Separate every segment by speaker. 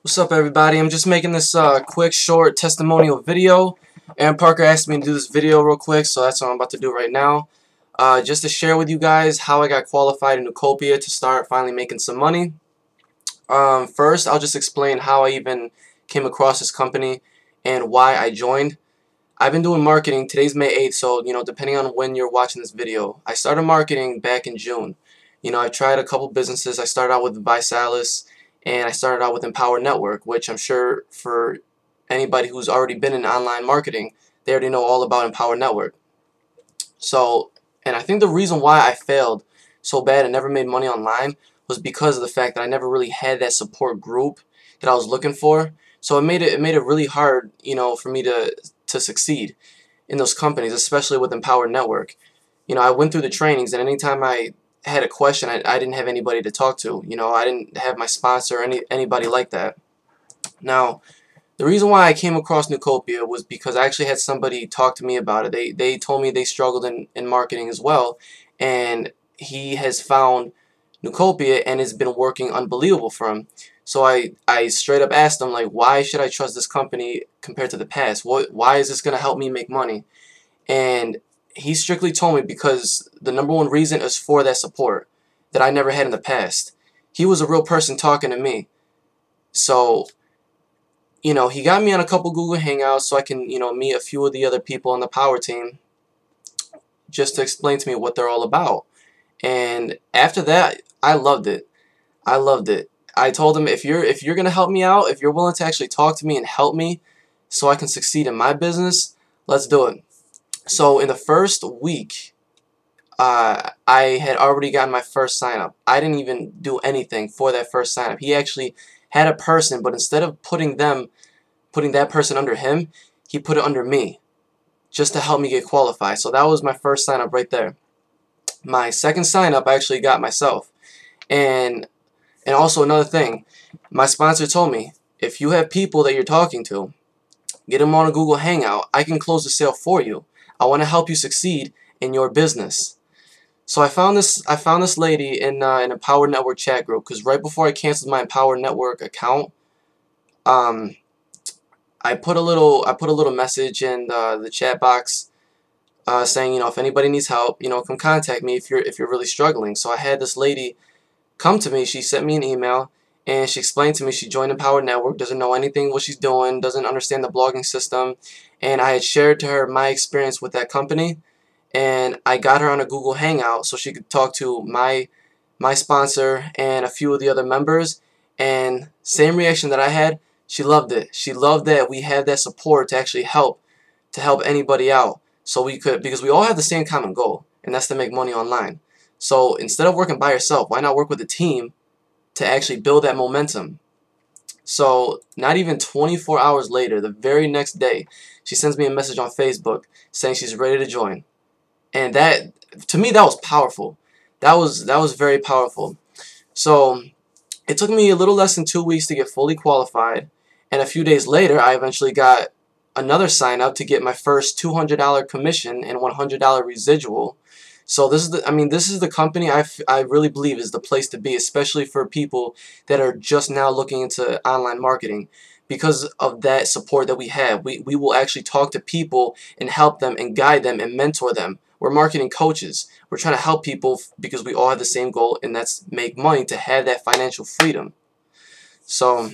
Speaker 1: What's up, everybody? I'm just making this quick, short testimonial video. Aaron Parker asked me to do this video real quick, so that's what I'm about to do right now. Just to share with you guys how I got qualified in Neucopia to start finally making some money. First, I'll just explain how I even came across this company and why I joined. I've been doing marketing. Today's May 8th, so depending on when you're watching this video. I started marketing back in June. I tried a couple businesses. I started out with Visalis, and I started out with Empower Network, which I'm sure for anybody who's already been in online marketing, they already know all about Empower Network. So, and I think the reason why I failed so bad and never made money online was because of the fact that I never really had that support group that I was looking for. So it made it really hard, for me to succeed in those companies, especially with Empower Network. I went through the trainings, and anytime I had a question, I didn't have anybody to talk to. I didn't have my sponsor or anybody like that. Now, the reason why I came across Neucopia was because I actually had somebody talk to me about it. They told me they struggled in marketing as well, and he has found Neucopia and it's been working unbelievable for him. So I straight up asked him, like, why should I trust this company compared to the past? Why is this going to help me make money? And he strictly told me because the #1 reason is for that support that I never had in the past. He was a real person talking to me. So, he got me on a couple Google Hangouts so I can, meet a few of the other people on the power team just to explain to me what they're all about. And after that, I loved it. I loved it. I told him, if you're going to help me out, if you're willing to actually talk to me and help me so I can succeed in my business, let's do it. So in the first week, I had already gotten my first sign up. I didn't even do anything for that first sign up. He actually had a person, but instead of putting that person under him, he put it under me just to help me get qualified. So that was my first sign up right there. My second sign up I actually got myself. And also another thing, my sponsor told me, if you have people that you're talking to, get them on a Google Hangout. I can close the sale for you. I want to help you succeed in your business. So I found this lady in an Empower Network chat group, because right before I canceled my Empower Network account, I put a little message in the chat box saying, if anybody needs help, come contact me if you're really struggling. So I had this lady come to me. She sent me an email, and she explained to me she joined Empower Network, doesn't know anything what she's doing, doesn't understand the blogging system, and I had shared to her my experience with that company, and I got her on a Google Hangout so she could talk to my sponsor and a few of the other members, and same reaction that I had. She loved it. She loved that we had that support to actually help anybody out, so we could, because we all have the same common goal, and that's to make money online. So instead of working by yourself, why not work with a team to actually build that momentum? So not even 24 hours later, the very next day, she sends me a message on Facebook saying she's ready to join. And that, to me, that was powerful. That was very powerful. So it took me a little less than 2 weeks to get fully qualified, and a few days later, I eventually got another sign up to get my first $200 commission and $100 residual. So this is the company I really believe is the place to be, especially for people that are just now looking into online marketing. Because of that support that we have, we will actually talk to people and help them and guide them and mentor them. We're marketing coaches. We're trying to help people because we all have the same goal, and that's make money, to have that financial freedom. So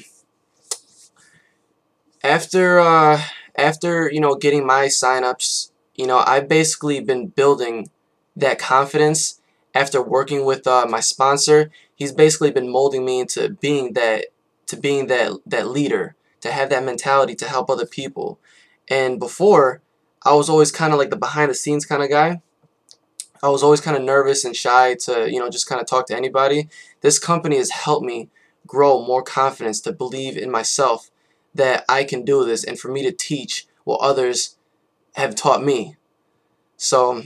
Speaker 1: after getting my signups, I've basically been building that confidence after working with my sponsor. He's basically been molding me into being that leader, to have that mentality to help other people. And before, I was always kind of like the behind the scenes kind of guy. I was always kind of nervous and shy to just kind of talk to anybody. This company has helped me grow more confidence, to believe in myself that I can do this, and for me to teach what others have taught me. So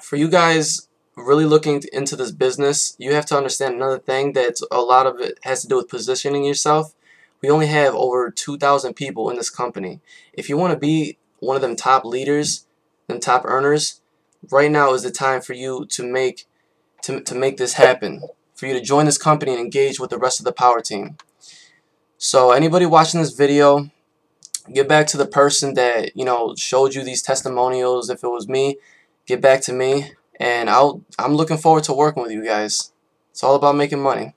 Speaker 1: for you guys really looking into this business, you have to understand another thing, that a lot of it has to do with positioning yourself. We only have over 2,000 people in this company. If you want to be one of them top leaders, them top earners, right now is the time for you to make this happen, for you to join this company and engage with the rest of the power team. So anybody watching this video, get back to the person that, you know, showed you these testimonials. If it was me, get back to me, and I'm looking forward to working with you guys. It's all about making money.